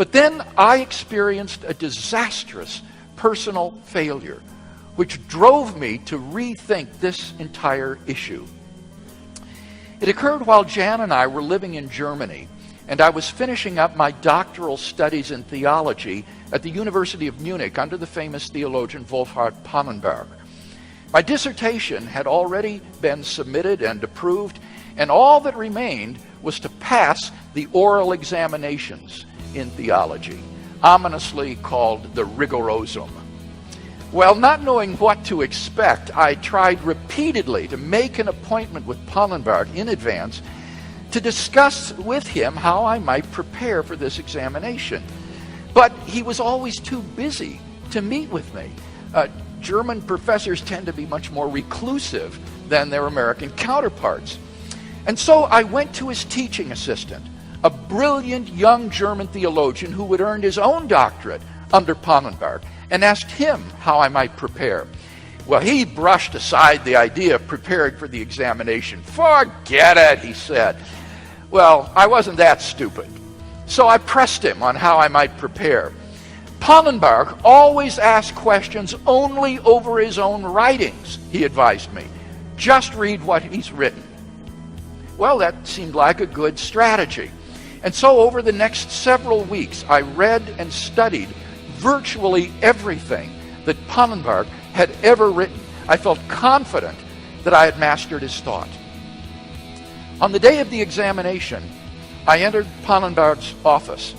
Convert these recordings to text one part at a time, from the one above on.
But then I experienced a disastrous personal failure, which drove me to rethink this entire issue. It occurred while Jan and I were living in Germany, and I was finishing up my doctoral studies in theology at the University of Munich under the famous theologian Wolfhard Pannenberg. My dissertation had already been submitted and approved, and all that remained was to pass the oral examinations in theology, ominously called the rigorosum. Well, not knowing what to expect, I tried repeatedly to make an appointment with Pannenberg in advance to discuss with him how I might prepare for this examination. But he was always too busy to meet with me. German professors tend to be much more reclusive than their American counterparts. And so I went to his teaching assistant, a brilliant young German theologian who had earned his own doctorate under Pannenberg, and asked him how I might prepare. Well, he brushed aside the idea of preparing for the examination. "Forget it," he said. Well, I wasn't that stupid. So I pressed him on how I might prepare. Pannenberg always asked questions only over his own writings, he advised me. Just read what he's written. Well, that seemed like a good strategy. And so over the next several weeks, I read and studied virtually everything that Pannenberg had ever written. I felt confident that I had mastered his thought. On the day of the examination, I entered Pannenberg's office.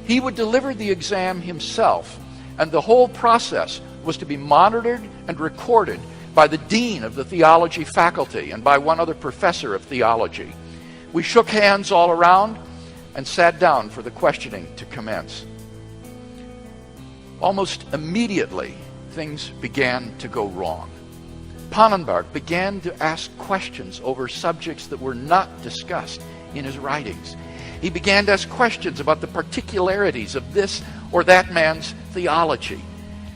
He would deliver the exam himself, and the whole process was to be monitored and recorded by the dean of the theology faculty and by one other professor of theology. We shook hands all around and sat down for the questioning to commence. Almost immediately, things began to go wrong. Pannenberg began to ask questions over subjects that were not discussed in his writings. He began to ask questions about the particularities of this or that man's theology,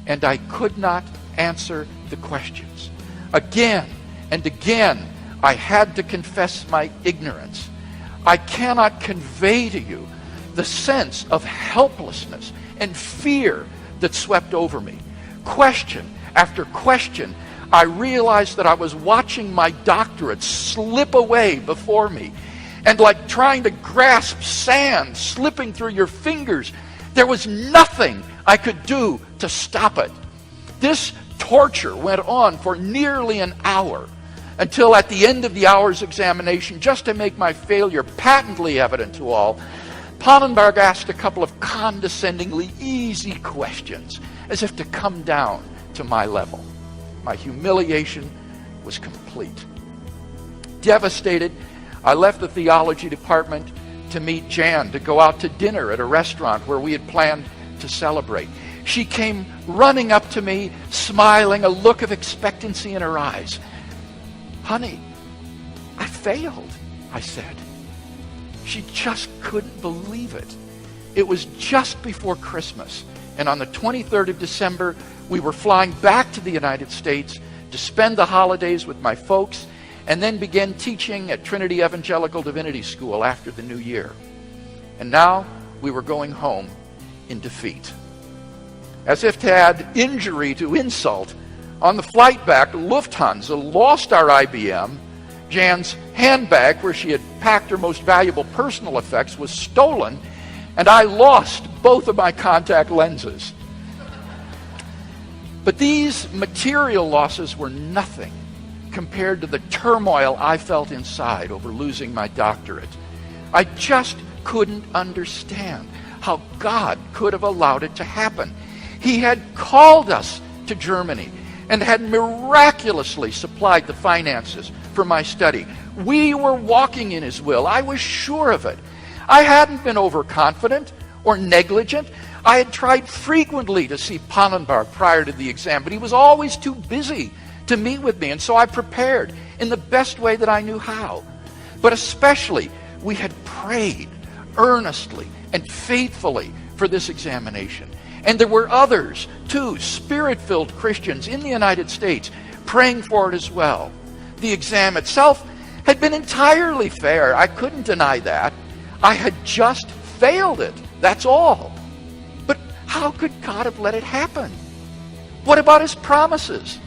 and I could not answer the questions. Again and again, I had to confess my ignorance. I cannot convey to you the sense of helplessness and fear that swept over me. Question after question, I realized that I was watching my doctorate slip away before me. And like trying to grasp sand slipping through your fingers, there was nothing I could do to stop it. This torture went on for nearly an hour, until at the end of the hour's examination, just to make my failure patently evident to all, Pannenberg asked a couple of condescendingly easy questions, as if to come down to my level. My humiliation was complete. Devastated, I left the theology department to meet Jan, to go out to dinner at a restaurant where we had planned to celebrate. She came running up to me, smiling, a look of expectancy in her eyes. "Honey, I failed," I said. She just couldn't believe it. It was just before Christmas, and on the 23rd of December, we were flying back to the United States to spend the holidays with my folks, and then begin teaching at Trinity Evangelical Divinity School after the new year. And now we were going home in defeat. As if to add injury to insult, on the flight back, Lufthansa lost our IBM. Jan's handbag, where she had packed her most valuable personal effects, was stolen, and I lost both of my contact lenses. But these material losses were nothing compared to the turmoil I felt inside over losing my doctorate. I just couldn't understand how God could have allowed it to happen. He had called us to Germany and had miraculously supplied the finances for my study. We were walking in His will. I was sure of it. I hadn't been overconfident or negligent. I had tried frequently to see Pannenberg prior to the exam, but he was always too busy to meet with me, and so I prepared in the best way that I knew how. But especially, we had prayed earnestly and faithfully for this examination. And there were others, too, Spirit-filled Christians in the United States, praying for it as well. The exam itself had been entirely fair. I couldn't deny that. I had just failed it. That's all. How could God have let it happen? What about his promises?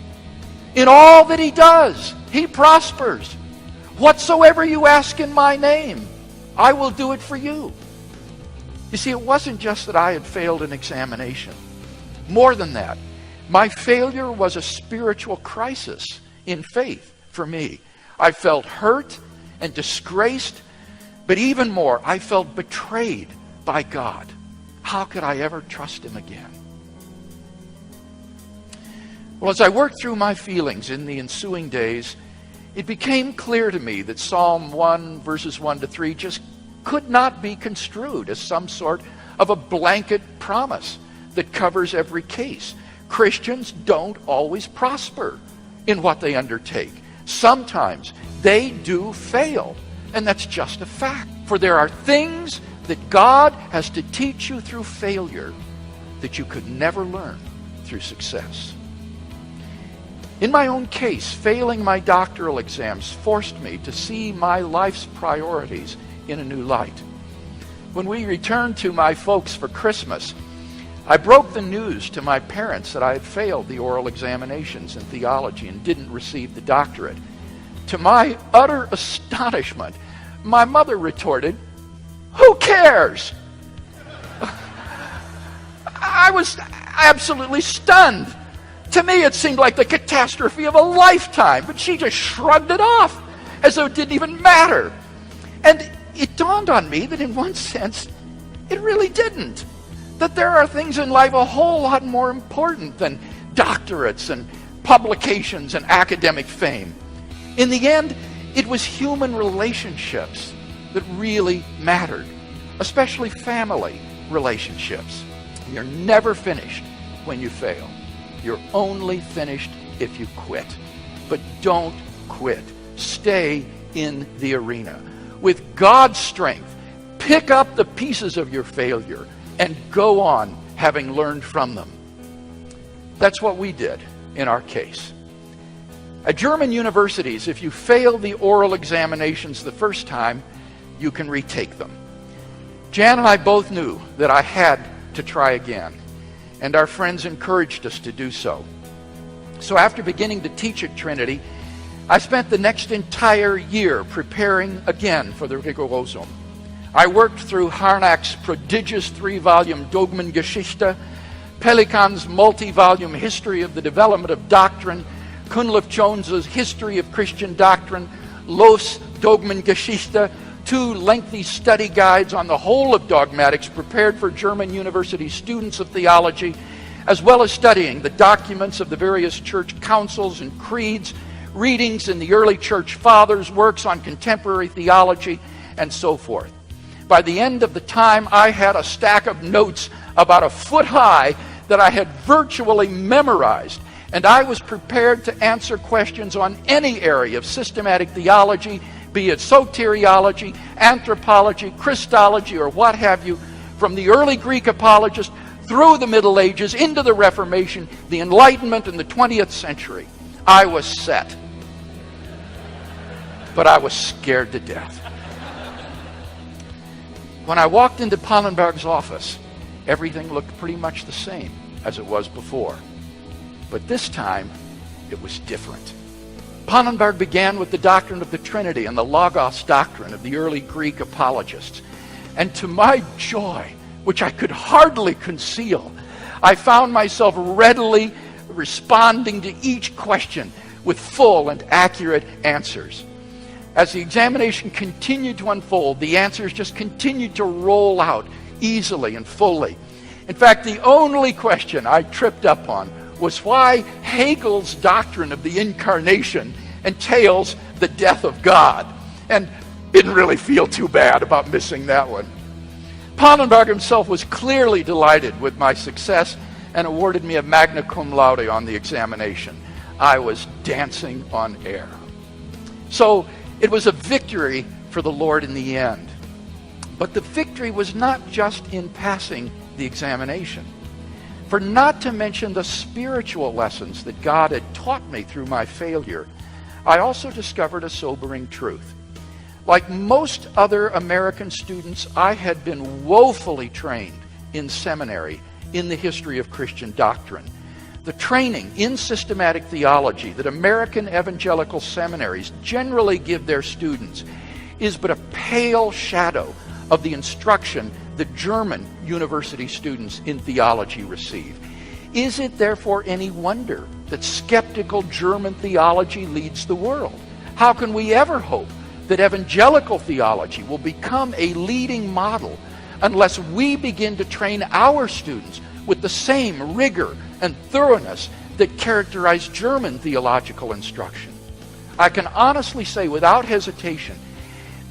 In all that he does, he prospers. Whatsoever you ask in my name, I will do it for you. You see, it wasn't just that I had failed an examination. More than that, my failure was a spiritual crisis in faith for me. I felt hurt and disgraced, but even more, I felt betrayed by God. How could I ever trust him again? Well, as I worked through my feelings in the ensuing days, it became clear to me that Psalm 1, verses 1 to 3 just could not be construed as some sort of a blanket promise that covers every case. Christians don't always prosper in what they undertake. Sometimes they do fail, and that's just a fact. For there are things that God has to teach you through failure that you could never learn through success. In my own case, failing my doctoral exams forced me to see my life's priorities in a new light. When we returned to my folks for Christmas, I broke the news to my parents that I had failed the oral examinations in theology and didn't receive the doctorate. To my utter astonishment, my mother retorted, "Who cares?" I was absolutely stunned. To me, it seemed like the catastrophe of a lifetime, but she just shrugged it off as though it didn't even matter. And it dawned on me that in one sense, it really didn't. That there are things in life a whole lot more important than doctorates and publications and academic fame. In the end, it was human relationships that really mattered, especially family relationships. You're never finished when you fail. You're only finished if you quit. But don't quit. Stay in the arena. With God's strength, pick up the pieces of your failure and go on having learned from them. That's what we did in our case. At German universities, if you fail the oral examinations the first time, you can retake them. Jan and I both knew that I had to try again, and our friends encouraged us to do so. So after beginning to teach at Trinity, I spent the next entire year preparing again for the Rigorosum. I worked through Harnack's prodigious 3-volume Dogmengeschichte, Pelikan's multi-volume History of the Development of Doctrine, Cunliffe Jones's History of Christian Doctrine, Loeff's Dogmengeschichte, 2 lengthy study guides on the whole of dogmatics prepared for German university students of theology, as well as studying the documents of the various church councils and creeds, readings in the early church fathers, works on contemporary theology, and so forth. By the end of the time, I had a stack of notes about a foot high that I had virtually memorized, and I was prepared to answer questions on any area of systematic theology, be it soteriology, anthropology, Christology, or what have you, from the early Greek apologists through the Middle Ages, into the Reformation, the Enlightenment, and the 20th century. I was set. But I was scared to death. When I walked into Pannenberg's office, everything looked pretty much the same as it was before. But this time, it was different. Pannenberg began with the doctrine of the Trinity and the Logos doctrine of the early Greek apologists. And to my joy, which I could hardly conceal, I found myself readily responding to each question with full and accurate answers. As the examination continued to unfold, the answers just continued to roll out easily and fully. In fact, the only question I tripped up on was why Hegel's doctrine of the incarnation entails the death of God. And didn't really feel too bad about missing that one. Pannenberg himself was clearly delighted with my success and awarded me a magna cum laude on the examination. I was dancing on air. So it was a victory for the Lord in the end. But the victory was not just in passing the examination. For not to mention the spiritual lessons that God had taught me through my failure, I also discovered a sobering truth. Like most other American students, I had been woefully trained in seminary in the history of Christian doctrine. The training in systematic theology that American evangelical seminaries generally give their students is but a pale shadow of the instruction that German university students in theology receive. Is it therefore any wonder that skeptical German theology leads the world? How can we ever hope that evangelical theology will become a leading model unless we begin to train our students with the same rigor and thoroughness that characterize German theological instruction? I can honestly say without hesitation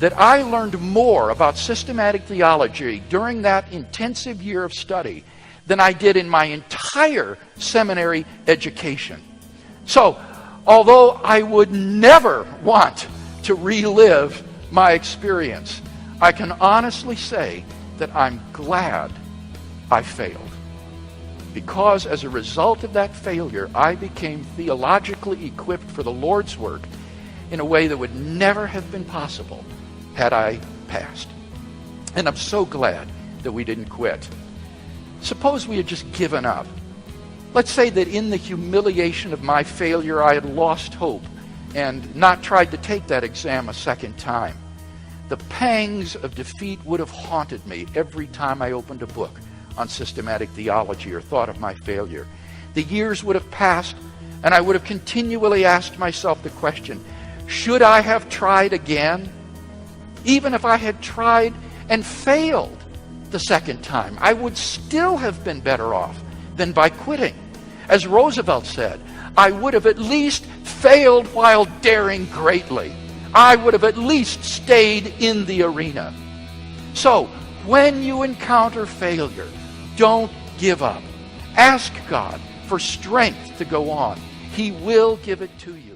that I learned more about systematic theology during that intensive year of study than I did in my entire seminary education. So, although I would never want to relive my experience, I can honestly say that I'm glad I failed. Because as a result of that failure, I became theologically equipped for the Lord's work in a way that would never have been possible had I passed. And I'm so glad that we didn't quit. Suppose we had just given up. Let's say that in the humiliation of my failure, I had lost hope and not tried to take that exam a second time. The pangs of defeat would have haunted me every time I opened a book on systematic theology or thought of my failure. The years would have passed, and I would have continually asked myself the question, should I have tried again? Even if I had tried and failed the second time, I would still have been better off than by quitting. As Roosevelt said, I would have at least failed while daring greatly. I would have at least stayed in the arena. So, when you encounter failure, don't give up. Ask God for strength to go on. He will give it to you.